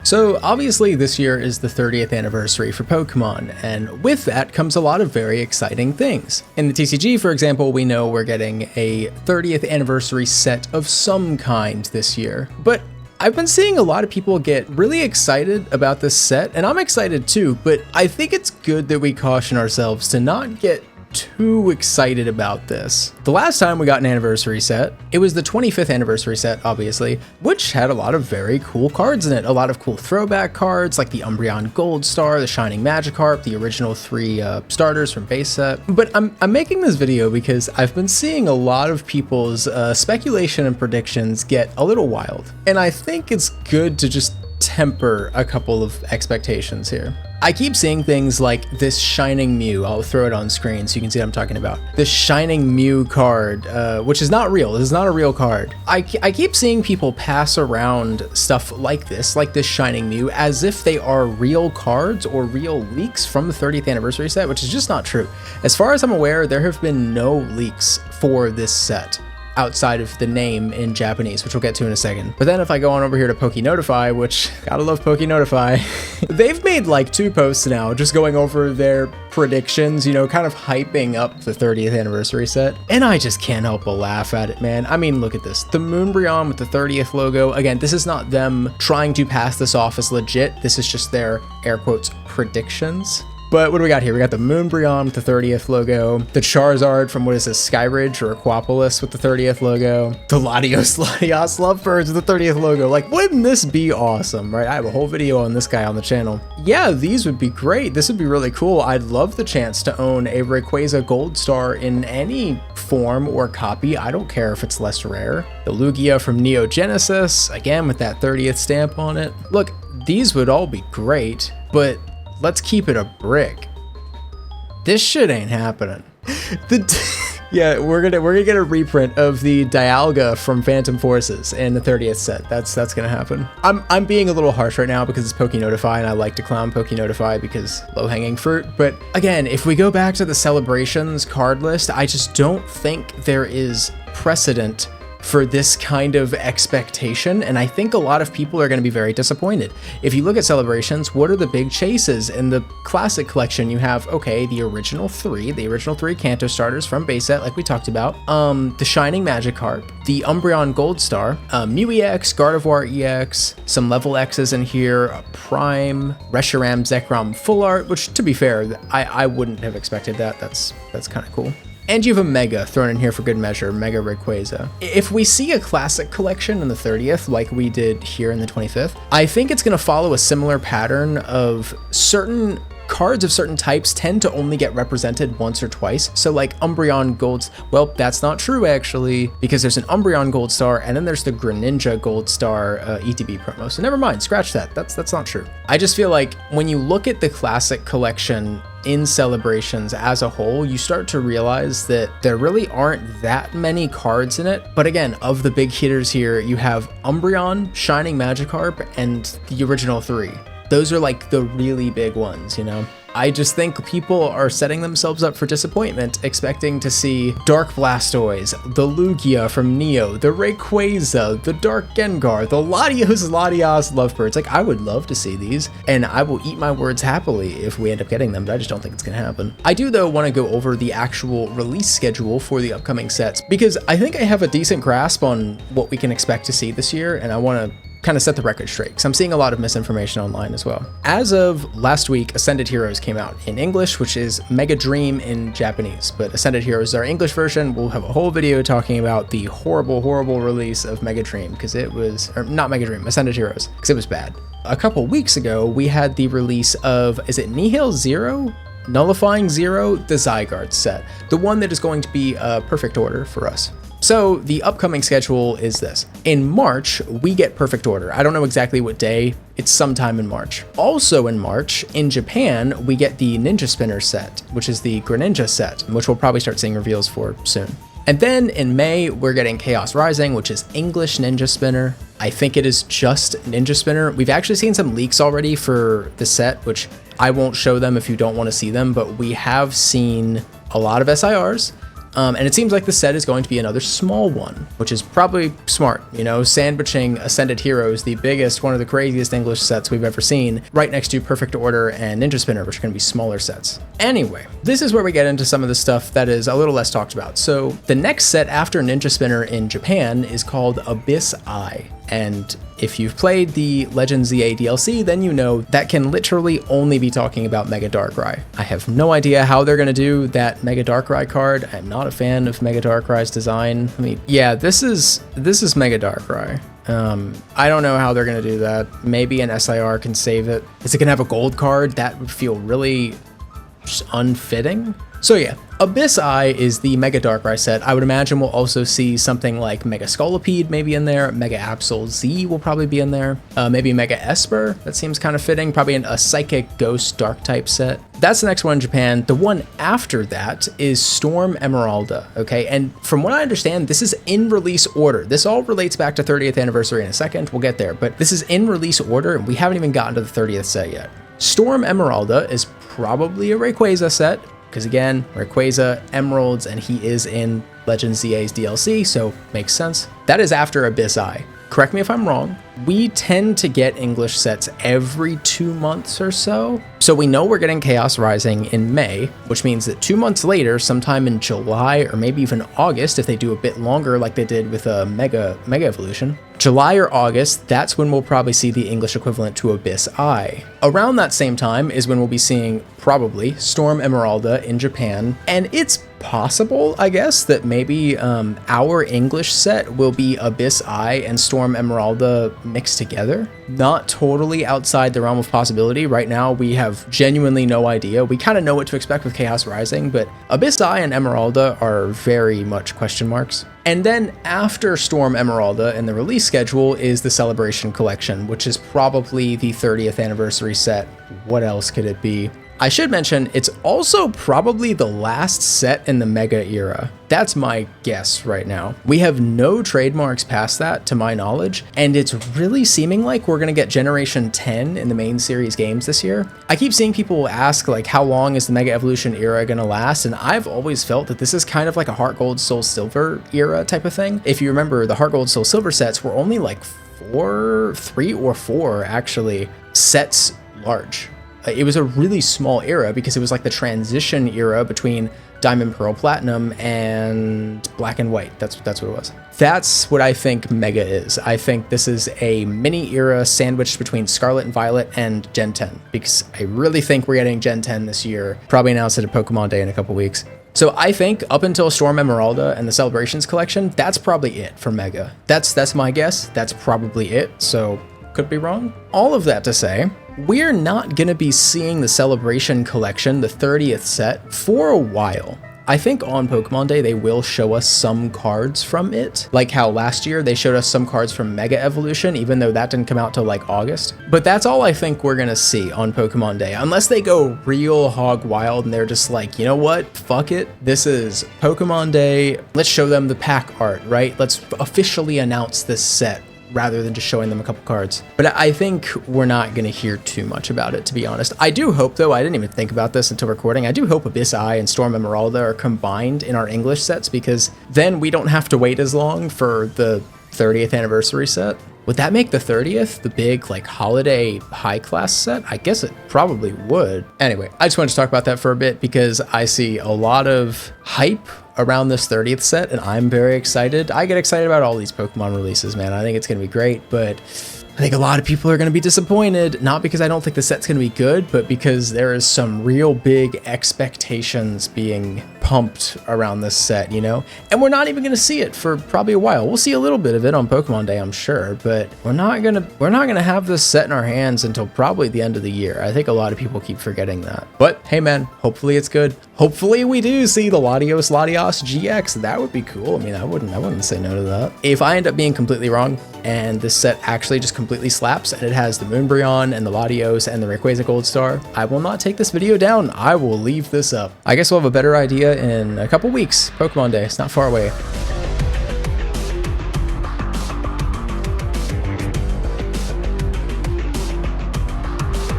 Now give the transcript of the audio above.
So obviously this year is the 30th anniversary for Pokemon, and with that comes a lot of very exciting things. In the TCG, for example, we know we're getting a 30th anniversary set of some kind this year. But I've been seeing a lot of people get really excited about this set, and I'm excited too, but I think it's good that we caution ourselves to not get too excited about this. The last time we got an anniversary set, it was the 25th anniversary set, obviously, which had a lot of very cool cards in it. A lot of cool throwback cards like the Umbreon Gold Star, the Shining Magikarp, the original 3 starters from base set. But I'm making this video because I've been seeing a lot of people's speculation and predictions get a little wild. And I think it's good to just temper a couple of expectations here. I keep seeing things like this Shining Mew. I'll throw it on screen so you can see what I'm talking about. This Shining Mew card, which is not real. This is not a real card. I keep seeing people pass around stuff like this Shining Mew, as if they are real cards or real leaks from the 30th anniversary set, which is just not true. As far as I'm aware, there have been no leaks for this set outside of the name in Japanese, which we'll get to in a second. But then if I go on over here to PokeNotify, which gotta love PokeNotify, they've made like 2 posts now just going over their predictions, you know, kind of hyping up the 30th anniversary set. And I just can't help but laugh at it, man. I mean, look at this. The Moonbreon with the 30th logo. Again, this is not them trying to pass this off as legit. This is just their air quotes predictions. But what do we got here? We got the Moonbreon with the 30th logo, the Charizard from what is this, Skyridge or Aquapolis with the 30th logo, the Latios Lovebirds with the 30th logo. Like, wouldn't this be awesome, right? I have a whole video on this guy on the channel. Yeah, these would be great. This would be really cool. I'd love the chance to own a Rayquaza Gold Star in any form or copy. I don't care if it's less rare. The Lugia from Neo Genesis, again with that 30th stamp on it. Look, these would all be great, but let's keep it a brick. This shit ain't happening. Yeah, we're gonna get a reprint of the Dialga from Phantom Forces in the 30th set. That's gonna happen. I'm being a little harsh right now because it's PokeNotify and I like to clown PokeNotify because low-hanging fruit. But again, if we go back to the Celebrations card list, I just don't think there is precedent for this kind of expectation, and I think a lot of people are going to be very disappointed. If you look at Celebrations, what are the big chases? In the Classic Collection, you have, okay, the original 3 Kanto starters from base set, like we talked about, the Shining Magikarp, the Umbreon Gold Star, Mew EX, Gardevoir EX, some level X's in here, a Prime, Reshiram Zekrom Full Art, which, to be fair, I wouldn't have expected that. That's kind of cool. And you have a Mega thrown in here for good measure, Mega Rayquaza. If we see a Classic Collection in the 30th, like we did here in the 25th, I think it's going to follow a similar pattern of certain cards of certain types tend to only get represented once or twice. So like Umbreon Golds, well, that's not true actually, because there's an Umbreon Gold Star and then there's the Greninja Gold Star ETB promo. So never mind, scratch that. That's not true. I just feel like when you look at the Classic Collection in Celebrations as a whole, you start to realize that there really aren't that many cards in it. But again, of the big hitters here, you have Umbreon, Shining Magikarp, and the original 3. Those are like the really big ones, you know? I just think people are setting themselves up for disappointment, expecting to see Dark Blastoise, the Lugia from Neo, the Rayquaza, the Dark Gengar, the Latios Lovebirds. Like, I would love to see these, and I will eat my words happily if we end up getting them, but I just don't think it's gonna happen. I do, though, want to go over the actual release schedule for the upcoming sets, because I think I have a decent grasp on what we can expect to see this year, and I want to kind of set the record straight, because I'm seeing a lot of misinformation online as well. As of last week, Ascended Heroes came out in English, which is Mega Dream in Japanese, but Ascended Heroes is our English version. We'll have a whole video talking about the horrible release of Mega Dream, because it was, or not Mega Dream, Ascended Heroes, because it was bad. A couple weeks ago, we had the release of, is it Nihil Zero? Nullifying Zero, the Zygarde set, the one that is going to be a perfect order for us. So the upcoming schedule is this. In March, we get Perfect Order. I don't know exactly what day. It's sometime in March. Also in March, in Japan, we get the Ninja Spinner set, which is the Greninja set, which we'll probably start seeing reveals for soon. And then in May, we're getting Chaos Rising, which is English Ninja Spinner. I think it is just Ninja Spinner. We've actually seen some leaks already for the set, which I won't show them if you don't want to see them, but we have seen a lot of SIRs. And it seems like the set is going to be another small one, which is probably smart, you know, sandwiching Ascended Heroes, the biggest, one of the craziest English sets we've ever seen, right next to Perfect Order and Ninja Spinner, which are going to be smaller sets. Anyway, this is where we get into some of the stuff that is a little less talked about. So the next set after Ninja Spinner in Japan is called Abyss Eye. And if you've played the Legends ZA DLC, then you know that can literally only be talking about Mega Darkrai. I have no idea how they're going to do that Mega Darkrai card. I'm not a fan of Mega Darkrai's design. I mean, yeah, this is Mega Darkrai. I don't know how they're going to do that. Maybe an SIR can save it. Is it going to have a gold card? That would feel really unfitting. So yeah, Abyss Eye is the Mega Darkrai set. I would imagine we'll also see something like Mega Scolipede maybe in there. Mega Absol Z will probably be in there. Maybe Mega Esper, that seems kind of fitting. Probably a Psychic Ghost Dark type set. That's the next one in Japan. The one after that is Storm Emeralda, okay? And from what I understand, this is in release order. This all relates back to 30th anniversary in a second. We'll get there, but this is in release order and we haven't even gotten to the 30th set yet. Storm Emeralda is probably a Rayquaza set, because again, Rayquaza, Emeralds, and he is in Legends ZA's DLC, so makes sense. That is after Abyss Eye. Correct me if I'm wrong. We tend to get English sets every 2 months or so. So we know we're getting Chaos Rising in May, which means that 2 months later, sometime in July or maybe even August, if they do a bit longer like they did with a Mega Evolution, July or August, that's when we'll probably see the English equivalent to Abyss Eye. Around that same time is when we'll be seeing probably Storm Emeralda in Japan, and it's possible, I guess, that maybe our English set will be Abyss Eye and Storm Emeralda mixed together. Not totally outside the realm of possibility. Right now, we have genuinely no idea. We kind of know what to expect with Chaos Rising, but Abyss Eye and Emeralda are very much question marks. And then after Storm Emeralda in the release schedule is the Celebration Collection, which is probably the 30th anniversary set. What else could it be? I should mention, it's also probably the last set in the Mega era. That's my guess right now. We have no trademarks past that, to my knowledge, and it's really seeming like we're gonna get Generation 10 in the main series games this year. I keep seeing people ask, like, how long is the Mega Evolution era gonna last? And I've always felt that this is kind of like a Heart Gold, Soul Silver era type of thing. If you remember, the Heart Gold, Soul Silver sets were only like 3 or 4 actually sets large. It was a really small era because it was like the transition era between Diamond, Pearl, Platinum, and Black and White. That's what it was. That's what I think Mega is. I think this is a mini era sandwiched between Scarlet and Violet and Gen 10, because I really think we're getting Gen 10 this year. Probably announced it at Pokemon Day in a couple weeks. So I think up until Storm Emeralda and the Celebrations Collection, that's probably it for Mega. That's my guess. That's probably it. So could be wrong. All of that to say, we're not going to be seeing the Celebration Collection, the 30th set, for a while. I think on Pokemon Day, they will show us some cards from it, like how last year they showed us some cards from Mega Evolution, even though that didn't come out till like August. But that's all I think we're going to see on Pokemon Day, unless they go real hog wild and they're just like, you know what, fuck it. This is Pokemon Day. Let's show them the pack art, right? Let's officially announce this set, rather than just showing them a couple cards. But I think we're not going to hear too much about it, to be honest. I do hope, though, I didn't even think about this until recording, I do hope Abyss Eye and Storm Emeralda are combined in our English sets, because then we don't have to wait as long for the 30th anniversary set. Would that make the 30th the big, like, holiday high-class set? I guess it probably would. Anyway, I just wanted to talk about that for a bit because I see a lot of hype around this 30th set, and I'm very excited. I get excited about all these Pokemon releases, man. I think it's going to be great, but I think a lot of people are going to be disappointed, not because I don't think the set's going to be good, but because there is some real big expectations being pumped around this set, you know? And we're not even going to see it for probably a while. We'll see a little bit of it on Pokemon Day, I'm sure, but we're not going to have this set in our hands until probably the end of the year. I think a lot of people keep forgetting that. But hey man, hopefully it's good. Hopefully we do see the Latios GX. That would be cool. I mean, I wouldn't say no to that. If I end up being completely wrong and this set actually just completely slaps and it has the Moonbryon and the Latios and the Rayquaza Gold Star, I will not take this video down. I will leave this up. I guess we'll have a better idea in a couple weeks. Pokemon Day, it's not far away.